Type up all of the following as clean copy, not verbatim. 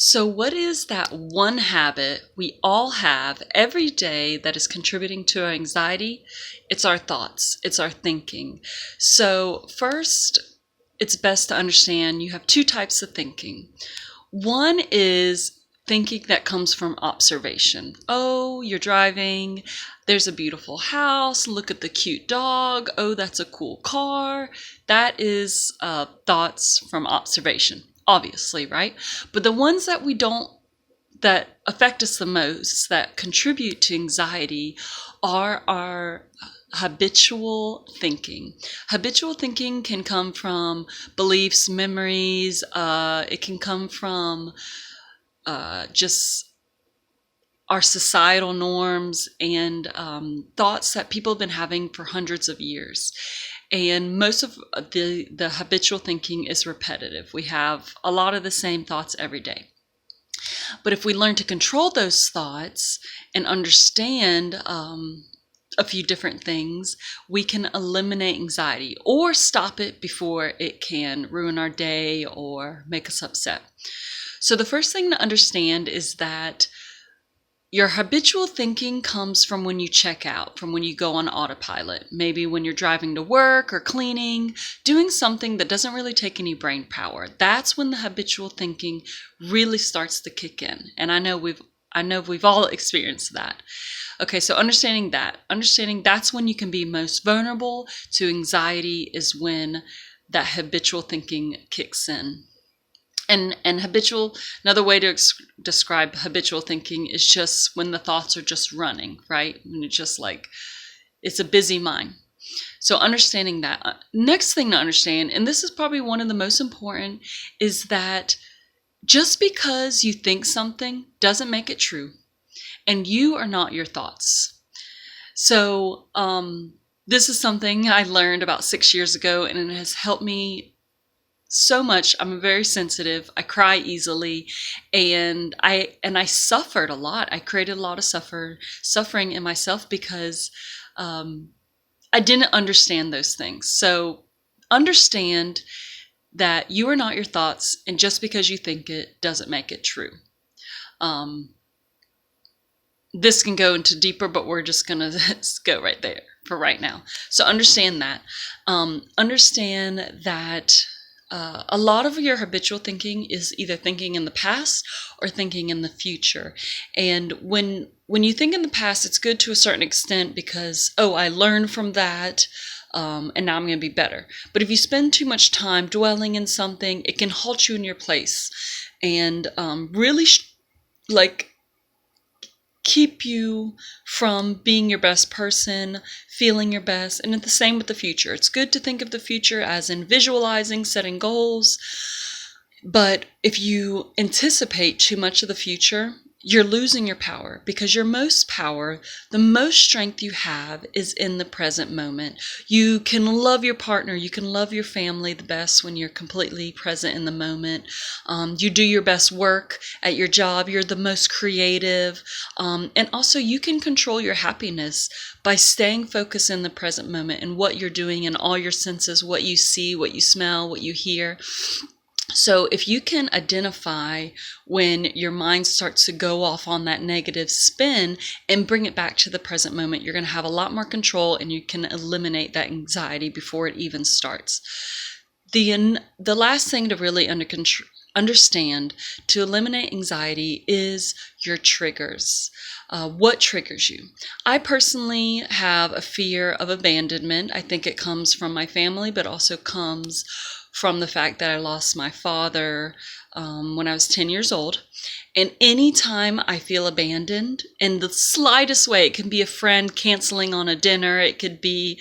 So, what is that one habit we all have every day that is contributing to our anxiety? It's our thoughts, it's our thinking. So, first, it's best to understand you have two types of thinking. One is thinking that comes from observation. Oh, you're driving, there's a beautiful house, look at the cute dog, oh, that's a cool car. That is thoughts from observation, obviously, right? But the ones that we don't, that affect us the most, that contribute to anxiety, are our habitual thinking. Habitual thinking can come from beliefs, memories, it can come from just our societal norms and thoughts that people have been having for hundreds of years. And most of the habitual thinking is repetitive. We have a lot of the same thoughts every day. But if we learn to control those thoughts and understand a few different things, we can eliminate anxiety or stop it before it can ruin our day or make us upset. So the first thing to understand is that your habitual thinking comes from when you check out, from when you go on autopilot. Maybe when you're driving to work or cleaning, doing something that doesn't really take any brain power. That's when the habitual thinking really starts to kick in. And I know we've all experienced that. Okay, so understanding that's when you can be most vulnerable to anxiety, is when that habitual thinking kicks in. And another way to describe habitual thinking is just when the thoughts are just running, right? When it's just like, it's a busy mind. So understanding that. Next thing to understand, and this is probably one of the most important, is that just because you think something doesn't make it true. And you are not your thoughts. So this is something I learned about 6 years ago, and it has helped me so much. I'm very sensitive. I cry easily, and I suffered a lot. I created a lot of suffering in myself because I didn't understand those things. So understand that you are not your thoughts, and just because you think it doesn't make it true. This can go into deeper, but we're just going to go right there for right now. So understand that. Understand that a lot of your habitual thinking is either thinking in the past or thinking in the future. And when you think in the past, it's good to a certain extent because, oh, I learned from that, and now I'm going to be better. But if you spend too much time dwelling in something, it can halt you in your place and really keep you from being your best person, feeling your best. And it's the same with the future. It's good to think of the future as in visualizing, setting goals. But if you anticipate too much of the future, you're losing your power, because your most power, the most strength you have, is in the present moment. You can love your partner, you can love your family the best when you're completely present in the moment. You do your best work at your job, you're the most creative. And also you can control your happiness by staying focused in the present moment and what you're doing in all your senses, what you see, what you smell, what you hear. So if you can identify when your mind starts to go off on that negative spin and bring it back to the present moment, you're going to have a lot more control, and you can eliminate that anxiety before it even starts. The last thing to really understand to eliminate anxiety is your triggers. What triggers you? I personally have a fear of abandonment. I think it comes from my family, but also comes from the fact that I lost my father when I was 10 years old. And anytime I feel abandoned in the slightest way, it can be a friend canceling on a dinner, it could be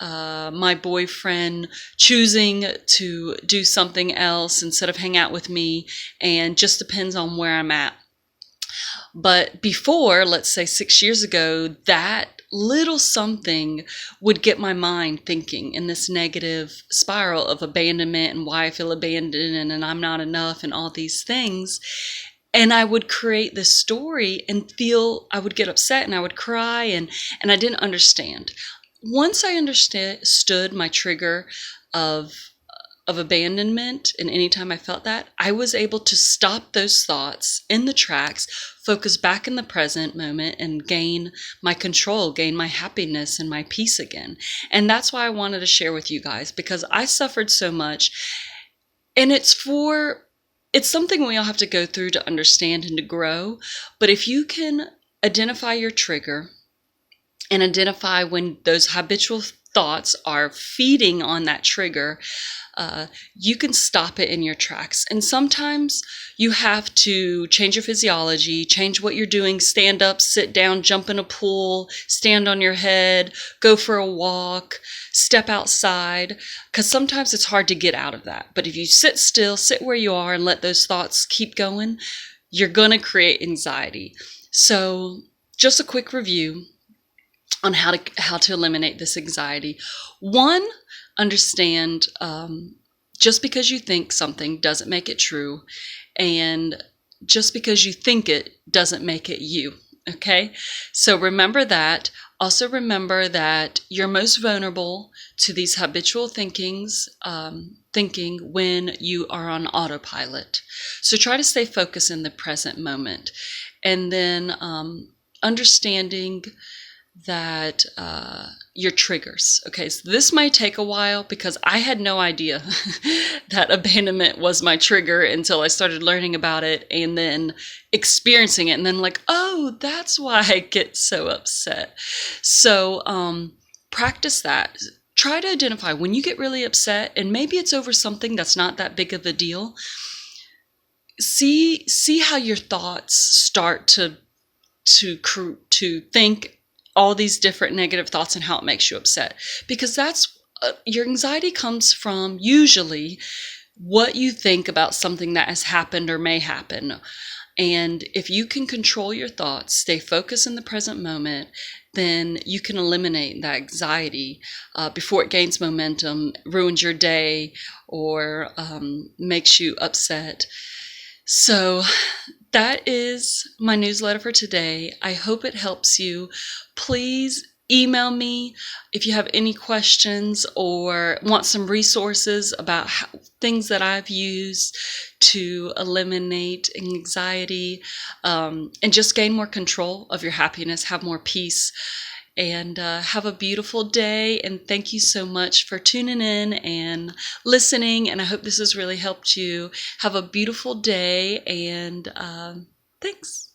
my boyfriend choosing to do something else instead of hang out with me, and just depends on where I'm at. But before, let's say 6 years ago, that little something would get my mind thinking in this negative spiral of abandonment and why I feel abandoned and I'm not enough and all these things. And I would create this story and I would get upset and I would cry and I didn't understand. Once I understood my trigger of of abandonment, and anytime I felt that, I was able to stop those thoughts in the tracks, focus back in the present moment, and gain my control, gain my happiness and my peace again. And that's why I wanted to share with you guys, because I suffered so much. And it's something we all have to go through to understand and to grow. But if you can identify your trigger and identify when those habitual thoughts are feeding on that trigger, you can stop it in your tracks. And sometimes you have to change your physiology, change what you're doing, stand up, sit down, jump in a pool, stand on your head, go for a walk, step outside, because sometimes it's hard to get out of that. But if you sit still, sit where you are and let those thoughts keep going, you're going to create anxiety. So just a quick review on how to eliminate this anxiety. One, understand just because you think something doesn't make it true, and just because you think it doesn't make it you. Okay, so remember that. Also remember that you're most vulnerable to these habitual thinking when you are on autopilot. So try to stay focused in the present moment, and then understanding that your triggers. Okay, so this might take a while because I had no idea that abandonment was my trigger until I started learning about it and then experiencing it, and then like, oh, that's why I get so upset. So practice that. Try to identify when you get really upset, and maybe it's over something that's not that big of a deal. See how your thoughts start to think all these different negative thoughts and how it makes you upset, because that's your anxiety comes from usually what you think about something that has happened or may happen. And if you can control your thoughts, stay focused in the present moment, then you can eliminate that anxiety before it gains momentum, ruins your day, or makes you upset. So that is my newsletter for today. I hope it helps you. Please email me if you have any questions or want some resources about things that I've used to eliminate anxiety and just gain more control of your happiness, have more peace. And have a beautiful day, and thank you so much for tuning in and listening, and I hope this has really helped you. Have a beautiful day, and thanks.